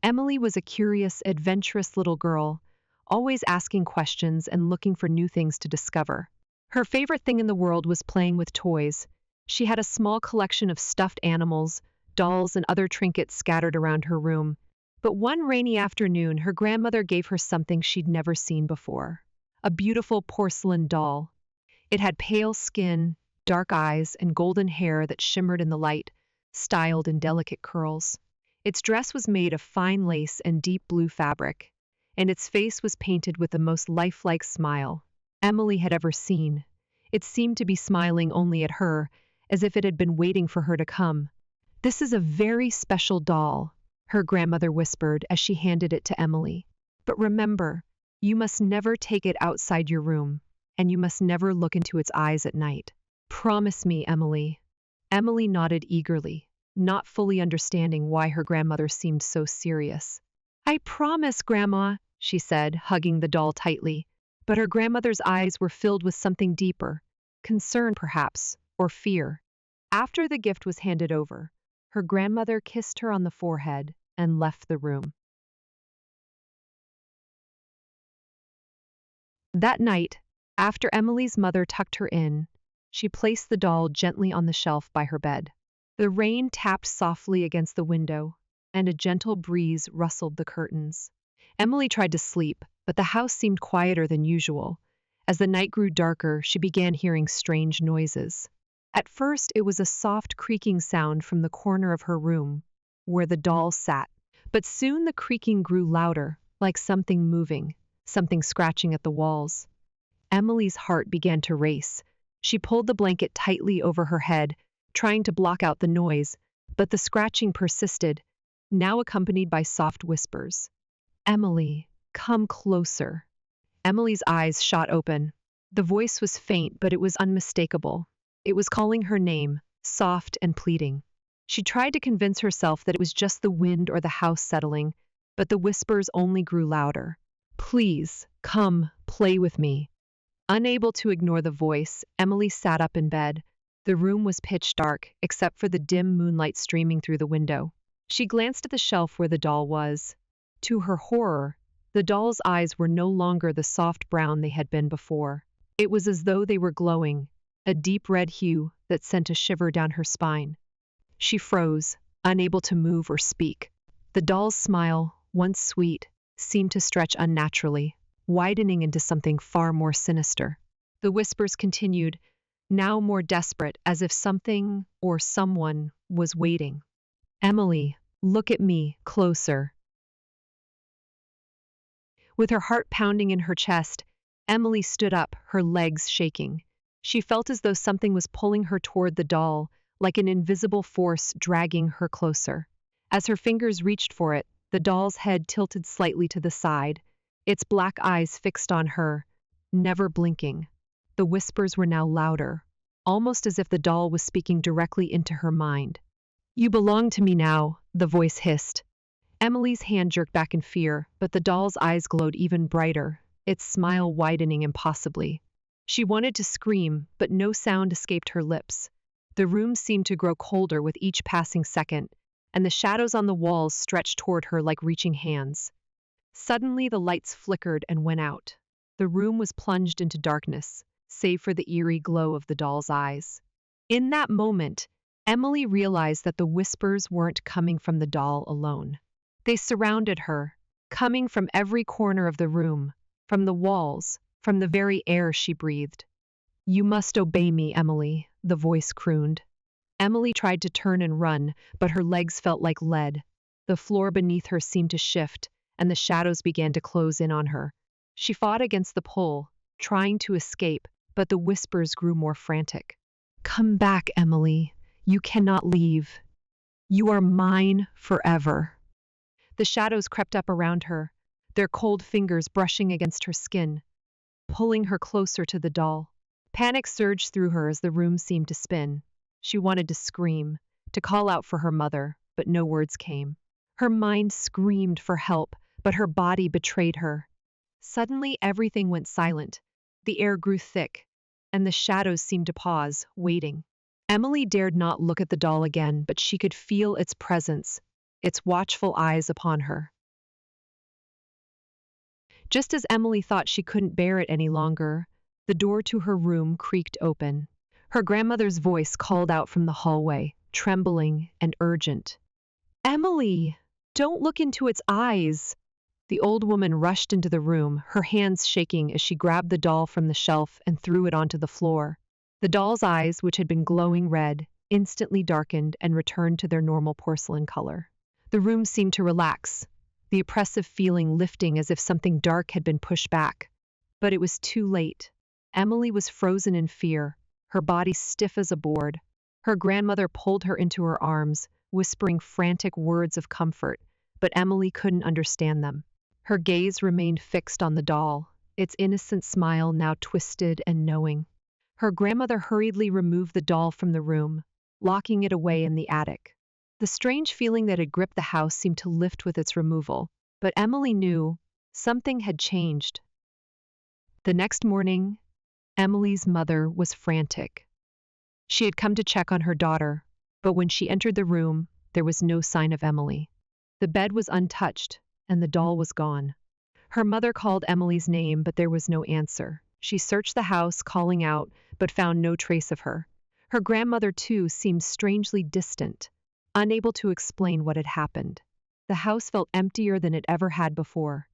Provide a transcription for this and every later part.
Emily was a curious, adventurous little girl, always asking questions and looking for new things to discover. Her favorite thing in the world was playing with toys. She had a small collection of stuffed animals, dolls, and other trinkets scattered around her room. But one rainy afternoon, her grandmother gave her something she'd never seen before. A beautiful porcelain doll. It had pale skin, dark eyes, and golden hair that shimmered in the light, styled in delicate curls. Its dress was made of fine lace and deep blue fabric, and its face was painted with the most lifelike smile Emily had ever seen. It seemed to be smiling only at her, as if it had been waiting for her to come. "This is a very special doll," her grandmother whispered as she handed it to Emily. "But remember, you must never take it outside your room, and you must never look into its eyes at night. Promise me, Emily." Emily nodded eagerly, not fully understanding why her grandmother seemed so serious. "I promise, Grandma," she said, hugging the doll tightly. But her grandmother's eyes were filled with something deeper, concern perhaps, or fear. After the gift was handed over, her grandmother kissed her on the forehead and left the room. That night, after Emily's mother tucked her in, she placed the doll gently on the shelf by her bed. The rain tapped softly against the window, and a gentle breeze rustled the curtains. Emily tried to sleep, but the house seemed quieter than usual. As the night grew darker, she began hearing strange noises. At first, it was a soft creaking sound from the corner of her room, where the doll sat. But soon the creaking grew louder, like something moving, something scratching at the walls. Emily's heart began to race. She pulled the blanket tightly over her head, trying to block out the noise, but the scratching persisted, now accompanied by soft whispers. "Emily, come closer." Emily's eyes shot open. The voice was faint, but it was unmistakable. It was calling her name, soft and pleading. She tried to convince herself that it was just the wind or the house settling, but the whispers only grew louder. "Please, come, play with me." Unable to ignore the voice, Emily sat up in bed. The room was pitch dark, except for the dim moonlight streaming through the window. She glanced at the shelf where the doll was. To her horror, the doll's eyes were no longer the soft brown they had been before. It was as though they were glowing, a deep red hue that sent a shiver down her spine. She froze, unable to move or speak. The doll's smile, once sweet, seemed to stretch unnaturally, widening into something far more sinister. The whispers continued, now more desperate, as if something or someone was waiting. "Emily, look at me, closer." With her heart pounding in her chest, Emily stood up, her legs shaking. She felt as though something was pulling her toward the doll, like an invisible force dragging her closer. As her fingers reached for it, the doll's head tilted slightly to the side, its black eyes fixed on her, never blinking. The whispers were now louder, almost as if the doll was speaking directly into her mind. "You belong to me now," the voice hissed. Emily's hand jerked back in fear, but the doll's eyes glowed even brighter, its smile widening impossibly. She wanted to scream, but no sound escaped her lips. The room seemed to grow colder with each passing second, and the shadows on the walls stretched toward her like reaching hands. Suddenly, the lights flickered and went out. The room was plunged into darkness, save for the eerie glow of the doll's eyes. In that moment, Emily realized that the whispers weren't coming from the doll alone. They surrounded her, coming from every corner of the room, from the walls, from the very air she breathed. "You must obey me, Emily," the voice crooned. Emily tried to turn and run, but her legs felt like lead. The floor beneath her seemed to shift, and the shadows began to close in on her. She fought against the pull, trying to escape, but the whispers grew more frantic. "Come back, Emily. You cannot leave. You are mine forever." The shadows crept up around her, their cold fingers brushing against her skin, pulling her closer to the doll. Panic surged through her as the room seemed to spin. She wanted to scream, to call out for her mother, but no words came. Her mind screamed for help, but her body betrayed her. Suddenly, everything went silent. The air grew thick, and the shadows seemed to pause, waiting. Emily dared not look at the doll again, but she could feel its presence, its watchful eyes upon her. Just as Emily thought she couldn't bear it any longer, the door to her room creaked open. Her grandmother's voice called out from the hallway, trembling and urgent. "Emily, don't look into its eyes." The old woman rushed into the room, her hands shaking as she grabbed the doll from the shelf and threw it onto the floor. The doll's eyes, which had been glowing red, instantly darkened and returned to their normal porcelain color. The room seemed to relax, the oppressive feeling lifting as if something dark had been pushed back. But it was too late. Emily was frozen in fear, her body stiff as a board. Her grandmother pulled her into her arms, whispering frantic words of comfort, but Emily couldn't understand them. Her gaze remained fixed on the doll, its innocent smile now twisted and knowing. Her grandmother hurriedly removed the doll from the room, locking it away in the attic. The strange feeling that had gripped the house seemed to lift with its removal, but Emily knew something had changed. The next morning, Emily's mother was frantic. She had come to check on her daughter, but when she entered the room, there was no sign of Emily. The bed was untouched, and the doll was gone. Her mother called Emily's name, but there was no answer. She searched the house, calling out, but found no trace of her. Her grandmother, too, seemed strangely distant, unable to explain what had happened. The house felt emptier than it ever had before.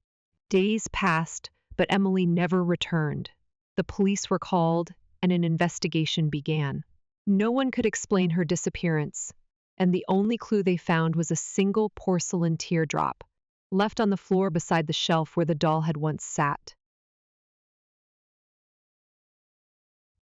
Days passed, but Emily never returned. The police were called, and an investigation began. No one could explain her disappearance, and the only clue they found was a single porcelain teardrop, left on the floor beside the shelf where the doll had once sat.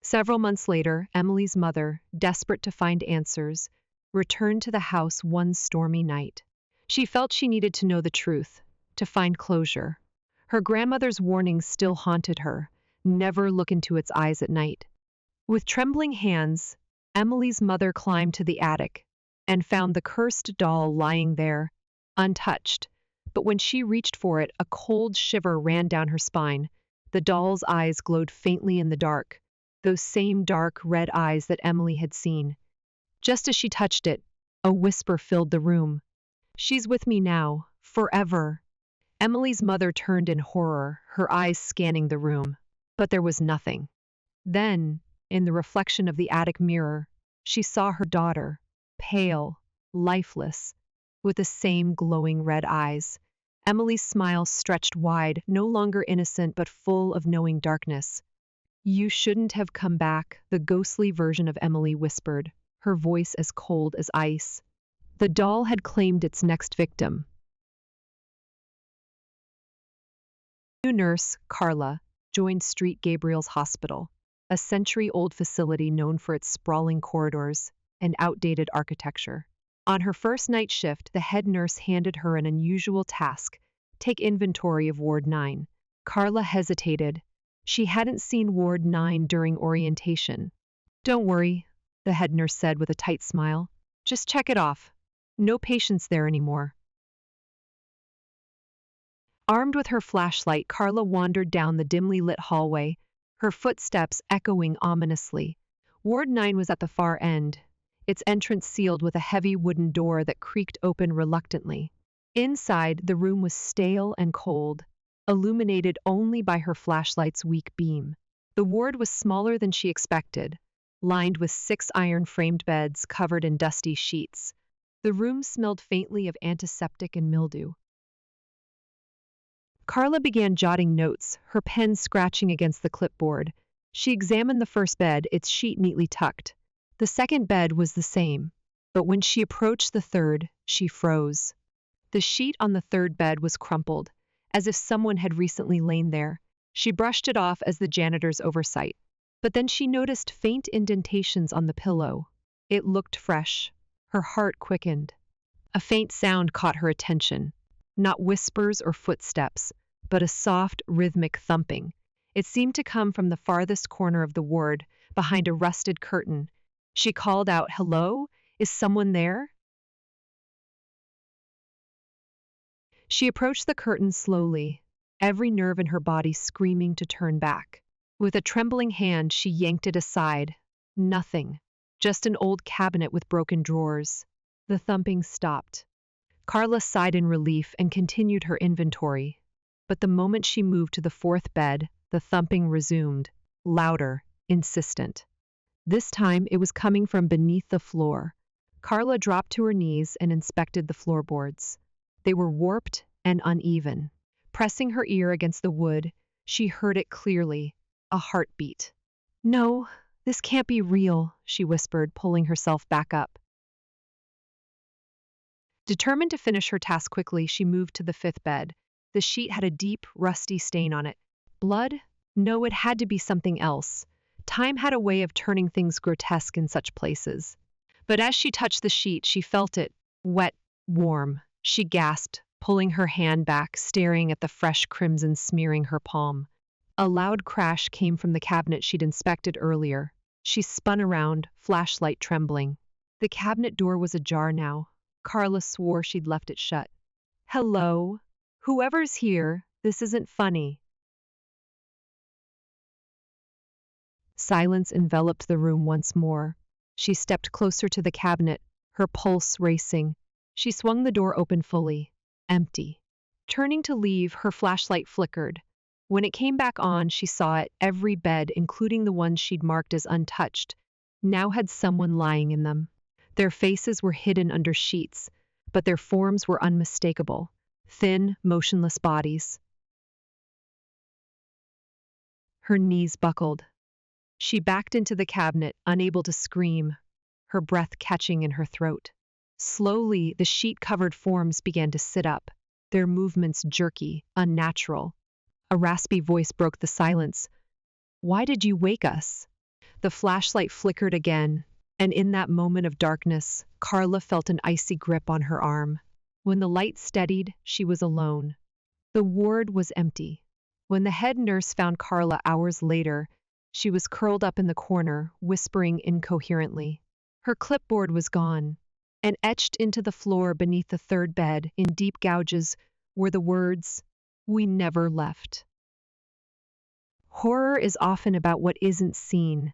Several months later, Emily's mother, desperate to find answers, returned to the house one stormy night. She felt she needed to know the truth, to find closure. Her grandmother's warnings still haunted her, never look into its eyes at night. With trembling hands, Emily's mother climbed to the attic and found the cursed doll lying there, untouched. But when she reached for it, a cold shiver ran down her spine. The doll's eyes glowed faintly in the dark, those same dark red eyes that Emily had seen. Just as she touched it, a whisper filled the room. "She's with me now, forever." Emily's mother turned in horror, her eyes scanning the room. But there was nothing. Then, in the reflection of the attic mirror, she saw her daughter, pale, lifeless, with the same glowing red eyes. Emily's smile stretched wide, no longer innocent but full of knowing darkness. "You shouldn't have come back," the ghostly version of Emily whispered, her voice as cold as ice. The doll had claimed its next victim. New nurse, Carla, joined St. Gabriel's Hospital, a century-old facility known for its sprawling corridors and outdated architecture. On her first night shift, the head nurse handed her an unusual task: take inventory of Ward 9. Carla hesitated. She hadn't seen Ward 9 during orientation. "Don't worry," the head nurse said with a tight smile. "Just check it off. No patients there anymore." Armed with her flashlight, Carla wandered down the dimly lit hallway, her footsteps echoing ominously. Ward 9 was at the far end, its entrance sealed with a heavy wooden door that creaked open reluctantly. Inside, the room was stale and cold, illuminated only by her flashlight's weak beam. The ward was smaller than she expected, lined with 6 iron-framed beds covered in dusty sheets. The room smelled faintly of antiseptic and mildew. Carla began jotting notes, her pen scratching against the clipboard. She examined the first bed, its sheet neatly tucked. The second bed was the same, but when she approached the third, she froze. The sheet on the third bed was crumpled, as if someone had recently lain there. She brushed it off as the janitor's oversight. But then she noticed faint indentations on the pillow. It looked fresh. Her heart quickened. A faint sound caught her attention. Not whispers or footsteps, but a soft, rhythmic thumping. It seemed to come from the farthest corner of the ward, behind a rusted curtain. She called out, "Hello? Is someone there?" She approached the curtain slowly, every nerve in her body screaming to turn back. With a trembling hand, she yanked it aside. Nothing. Just an old cabinet with broken drawers. The thumping stopped. Carla sighed in relief and continued her inventory. But the moment she moved to the fourth bed, the thumping resumed, louder, insistent. This time it was coming from beneath the floor. Carla dropped to her knees and inspected the floorboards. They were warped and uneven. Pressing her ear against the wood, she heard it clearly, a heartbeat. "No, this can't be real," she whispered, pulling herself back up. Determined to finish her task quickly, she moved to the fifth bed. The sheet had a deep, rusty stain on it. Blood? No, it had to be something else. Time had a way of turning things grotesque in such places. But as she touched the sheet, she felt it, wet, warm. She gasped, pulling her hand back, staring at the fresh crimson smearing her palm. A loud crash came from the cabinet she'd inspected earlier. She spun around, flashlight trembling. The cabinet door was ajar now. Carla swore she'd left it shut. "Hello? Whoever's here, this isn't funny." Silence enveloped the room once more. She stepped closer to the cabinet, her pulse racing. She swung the door open fully. Empty. Turning to leave, her flashlight flickered. When it came back on, she saw it. Every bed, including the ones she'd marked as untouched, now had someone lying in them. Their faces were hidden under sheets, but their forms were unmistakable. Thin, motionless bodies. Her knees buckled. She backed into the cabinet, unable to scream, her breath catching in her throat. Slowly, the sheet-covered forms began to sit up, their movements jerky, unnatural. A raspy voice broke the silence. "Why did you wake us?" The flashlight flickered again, and in that moment of darkness, Carla felt an icy grip on her arm. When the light steadied, she was alone. The ward was empty. When the head nurse found Carla hours later, she was curled up in the corner, whispering incoherently. Her clipboard was gone, and etched into the floor beneath the third bed, in deep gouges, were the words, "We never left." Horror is often about what isn't seen,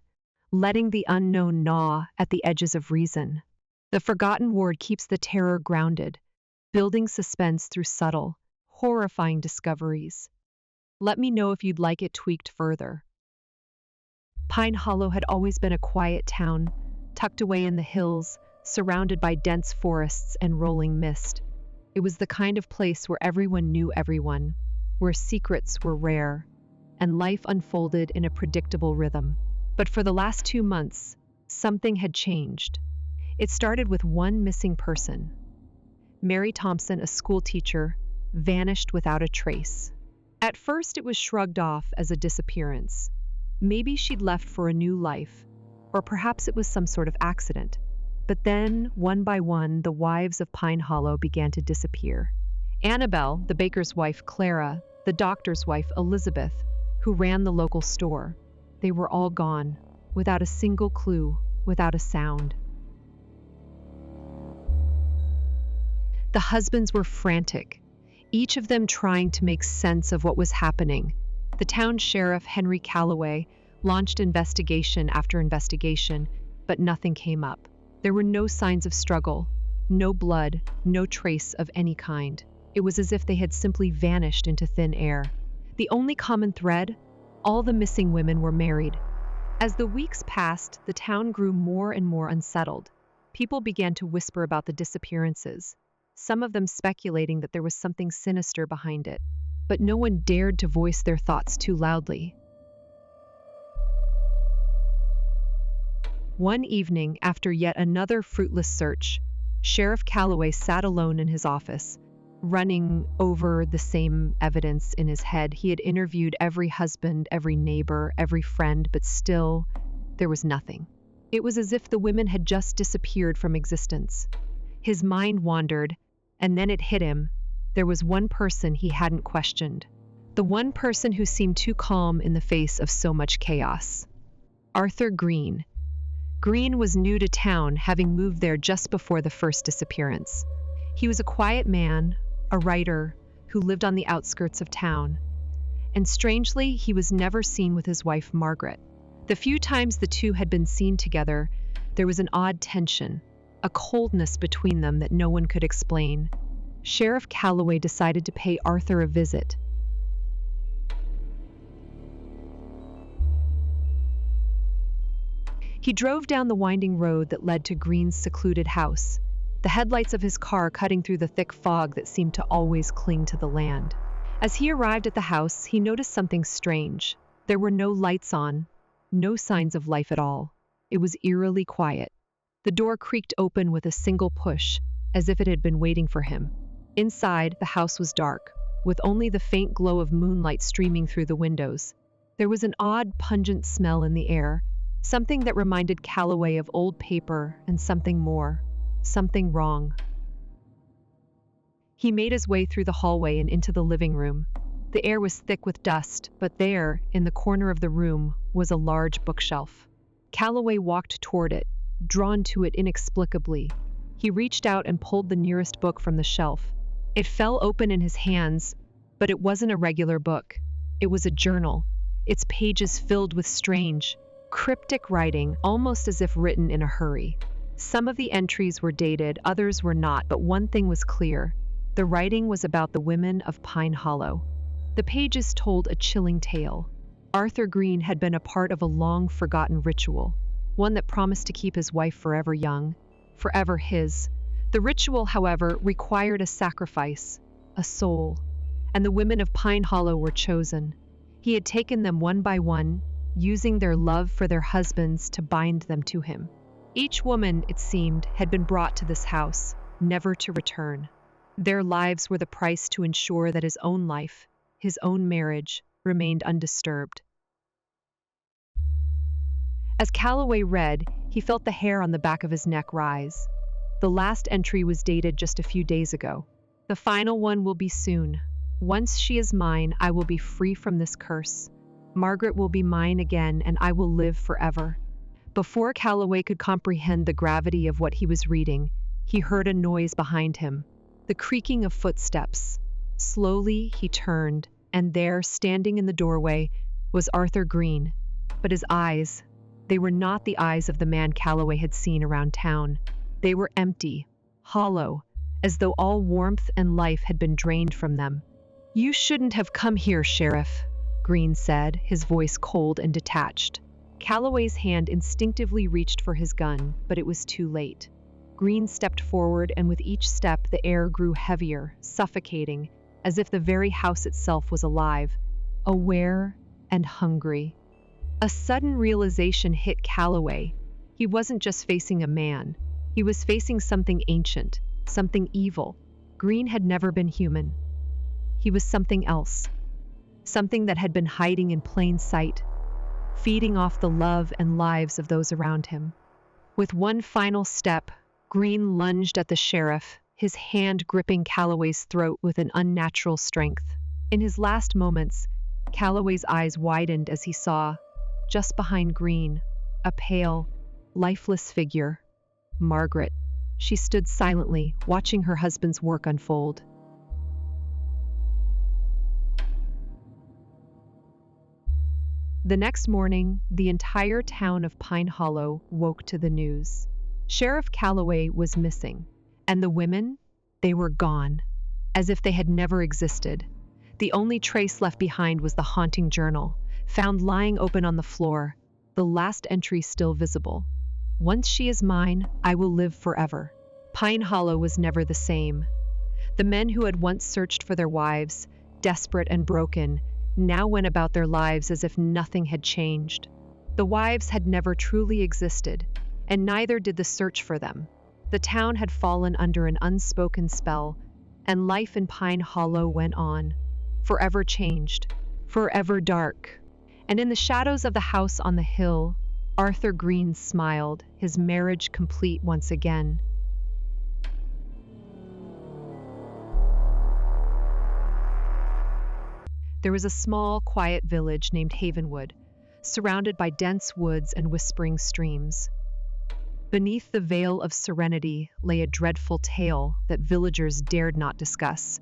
letting the unknown gnaw at the edges of reason. The forgotten ward keeps the terror grounded, building suspense through subtle, horrifying discoveries. Let me know if you'd like it tweaked further. Pine Hollow had always been a quiet town, tucked away in the hills, surrounded by dense forests and rolling mist. It was the kind of place where everyone knew everyone, where secrets were rare, and life unfolded in a predictable rhythm. But for the last 2 months, something had changed. It started with one missing person. Mary Thompson, a school teacher, vanished without a trace. At first, it was shrugged off as a disappearance. Maybe she'd left for a new life, or perhaps it was some sort of accident. But then, one by one, the wives of Pine Hollow began to disappear. Annabelle, the baker's wife Clara, the doctor's wife Elizabeth, who ran the local store. They were all gone, without a single clue, without a sound. The husbands were frantic, each of them trying to make sense of what was happening. The town sheriff, Henry Calloway, launched investigation after investigation, but nothing came up. There were no signs of struggle, no blood, no trace of any kind. It was as if they had simply vanished into thin air. The only common thread? All the missing women were married. As the weeks passed, the town grew more and more unsettled. People began to whisper about the disappearances, some of them speculating that there was something sinister behind it, but no one dared to voice their thoughts too loudly. One evening, after yet another fruitless search, Sheriff Calloway sat alone in his office, running over the same evidence in his head. He had interviewed every husband, every neighbor, every friend, but still, there was nothing. It was as if the women had just disappeared from existence. His mind wandered, and then it hit him. There was one person he hadn't questioned. The one person who seemed too calm in the face of so much chaos. Arthur Green. Green was new to town, having moved there just before the first disappearance. He was a quiet man, a writer, who lived on the outskirts of town. And strangely, he was never seen with his wife, Margaret. The few times the two had been seen together, there was an odd tension, a coldness between them that no one could explain. Sheriff Calloway decided to pay Arthur a visit. He drove down the winding road that led to Green's secluded house, the headlights of his car cutting through the thick fog that seemed to always cling to the land. As he arrived at the house, he noticed something strange. There were no lights on, no signs of life at all. It was eerily quiet. The door creaked open with a single push, as if it had been waiting for him. Inside, the house was dark, with only the faint glow of moonlight streaming through the windows. There was an odd, pungent smell in the air, something that reminded Calloway of old paper and something more. Something wrong. He made his way through the hallway and into the living room. The air was thick with dust, but there, in the corner of the room, was a large bookshelf. Calloway walked toward it, drawn to it inexplicably. He reached out and pulled the nearest book from the shelf. It fell open in his hands, but it wasn't a regular book. It was a journal, its pages filled with strange, cryptic writing, almost as if written in a hurry. Some of the entries were dated, others were not, but one thing was clear. The writing was about the women of Pine Hollow. The pages told a chilling tale. Arthur Green had been a part of a long-forgotten ritual, one that promised to keep his wife forever young, forever his. The ritual, however, required a sacrifice, a soul, and the women of Pine Hollow were chosen. He had taken them one by one, using their love for their husbands to bind them to him. Each woman, it seemed, had been brought to this house, never to return. Their lives were the price to ensure that his own life, his own marriage, remained undisturbed. As Calloway read, he felt the hair on the back of his neck rise. The last entry was dated just a few days ago. The final one will be soon. Once she is mine, I will be free from this curse. Margaret will be mine again, and I will live forever. Before Calloway could comprehend the gravity of what he was reading, he heard a noise behind him, the creaking of footsteps. Slowly, he turned, and there, standing in the doorway, was Arthur Green. But his eyes, they were not the eyes of the man Calloway had seen around town. They were empty, hollow, as though all warmth and life had been drained from them. "You shouldn't have come here, Sheriff," Green said, his voice cold and detached. Calloway's hand instinctively reached for his gun, but it was too late. Green stepped forward, and with each step the air grew heavier, suffocating, as if the very house itself was alive, aware and hungry. A sudden realization hit Calloway. He wasn't just facing a man. He was facing something ancient, something evil. Green had never been human. He was something else. Something that had been hiding in plain sight, feeding off the love and lives of those around him. With one final step, Green lunged at the sheriff, his hand gripping Calloway's throat with an unnatural strength. In his last moments, Calloway's eyes widened as he saw, just behind Green, a pale, lifeless figure. Margaret. She stood silently, watching her husband's work unfold. The next morning, the entire town of Pine Hollow woke to the news. Sheriff Calloway was missing, and the women, they were gone, as if they had never existed. The only trace left behind was the haunting journal, found lying open on the floor, the last entry still visible. "Once she is mine, I will live forever." Pine Hollow was never the same. The men who had once searched for their wives, desperate and broken, now went about their lives as if nothing had changed. The wives had never truly existed, and neither did the search for them. The town had fallen under an unspoken spell, and life in Pine Hollow went on, forever changed, forever dark. And in the shadows of the house on the hill, Arthur Green smiled, his marriage complete once again. There was a small, quiet village named Havenwood, surrounded by dense woods and whispering streams. Beneath the veil of serenity lay a dreadful tale that villagers dared not discuss.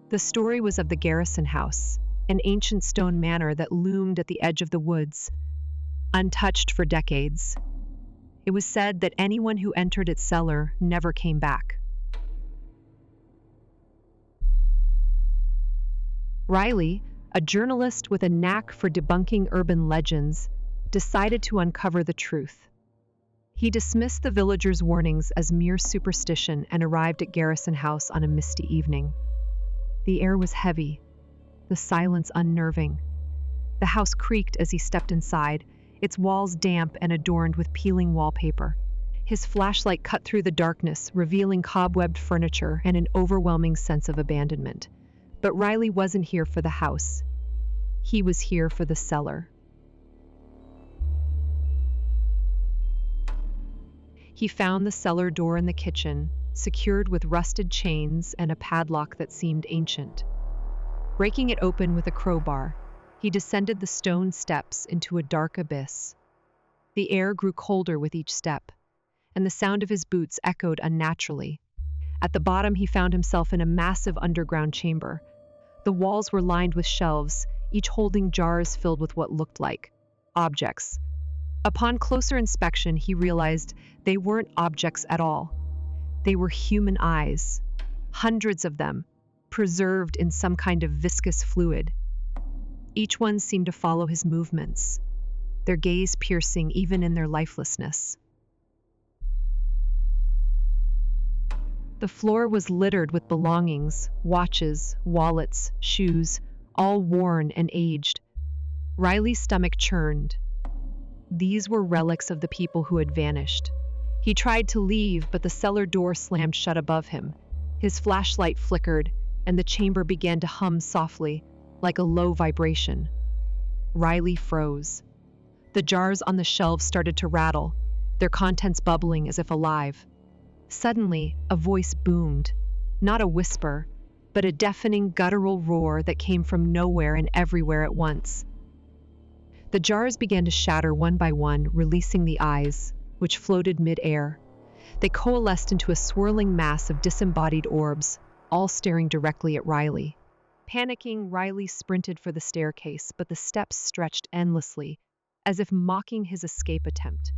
The story was of the Garrison House, an ancient stone manor that loomed at the edge of the woods, untouched for decades. It was said that anyone who entered its cellar never came back. Riley, a journalist with a knack for debunking urban legends, decided to uncover the truth. He dismissed the villagers' warnings as mere superstition and arrived at Garrison House on a misty evening. The air was heavy, the silence unnerving. The house creaked as he stepped inside, its walls damp and adorned with peeling wallpaper. His flashlight cut through the darkness, revealing cobwebbed furniture and an overwhelming sense of abandonment. But Riley wasn't here for the house. He was here for the cellar. He found the cellar door in the kitchen, secured with rusted chains and a padlock that seemed ancient. Breaking it open with a crowbar, he descended the stone steps into a dark abyss. The air grew colder with each step, and the sound of his boots echoed unnaturally. At the bottom, he found himself in a massive underground chamber. The walls were lined with shelves, each holding jars filled with what looked like objects. Upon closer inspection, he realized they weren't objects at all. They were human eyes, hundreds of them, preserved in some kind of viscous fluid. Each one seemed to follow his movements, their gaze piercing even in their lifelessness. The floor was littered with belongings, watches, wallets, shoes, all worn and aged. Riley's stomach churned. These were relics of the people who had vanished. He tried to leave, but the cellar door slammed shut above him. His flashlight flickered, and the chamber began to hum softly, like a low vibration. Riley froze. The jars on the shelves started to rattle, their contents bubbling as if alive. Suddenly, a voice boomed, not a whisper, but a deafening guttural roar that came from nowhere and everywhere at once. The jars began to shatter one by one, releasing the eyes, which floated mid-air. They coalesced into a swirling mass of disembodied orbs, all staring directly at Riley. Panicking, Riley sprinted for the staircase, but the steps stretched endlessly, as if mocking his escape attempt.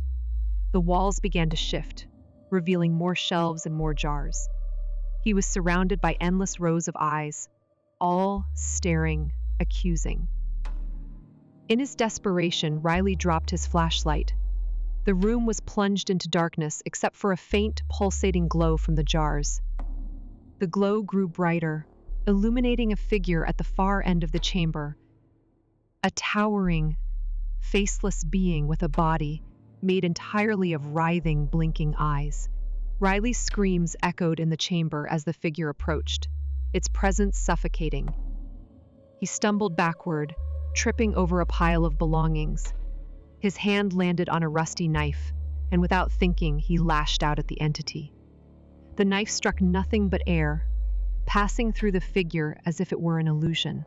The walls began to shift, revealing more shelves and more jars. He was surrounded by endless rows of eyes, all staring, accusing. In his desperation, Riley dropped his flashlight. The room was plunged into darkness except for a faint, pulsating glow from the jars. The glow grew brighter, illuminating a figure at the far end of the chamber. A towering, faceless being with a body made entirely of writhing, blinking eyes. Riley's screams echoed in the chamber as the figure approached, its presence suffocating. He stumbled backward, tripping over a pile of belongings. His hand landed on a rusty knife, and without thinking, he lashed out at the entity. The knife struck nothing but air, passing through the figure as if it were an illusion.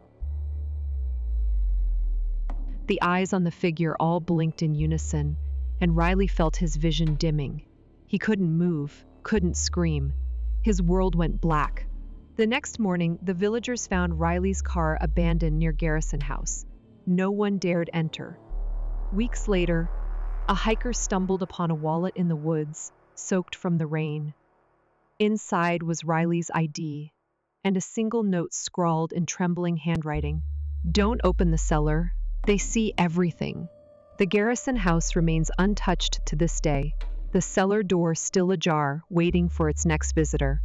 The eyes on the figure all blinked in unison, and Riley felt his vision dimming. He couldn't move, couldn't scream. His world went black. The next morning, the villagers found Riley's car abandoned near Garrison House. No one dared enter. Weeks later, a hiker stumbled upon a wallet in the woods, soaked from the rain. Inside was Riley's ID, and a single note scrawled in trembling handwriting. "Don't open the cellar. They see everything." The Garrison House remains untouched to this day, the cellar door still ajar, waiting for its next visitor.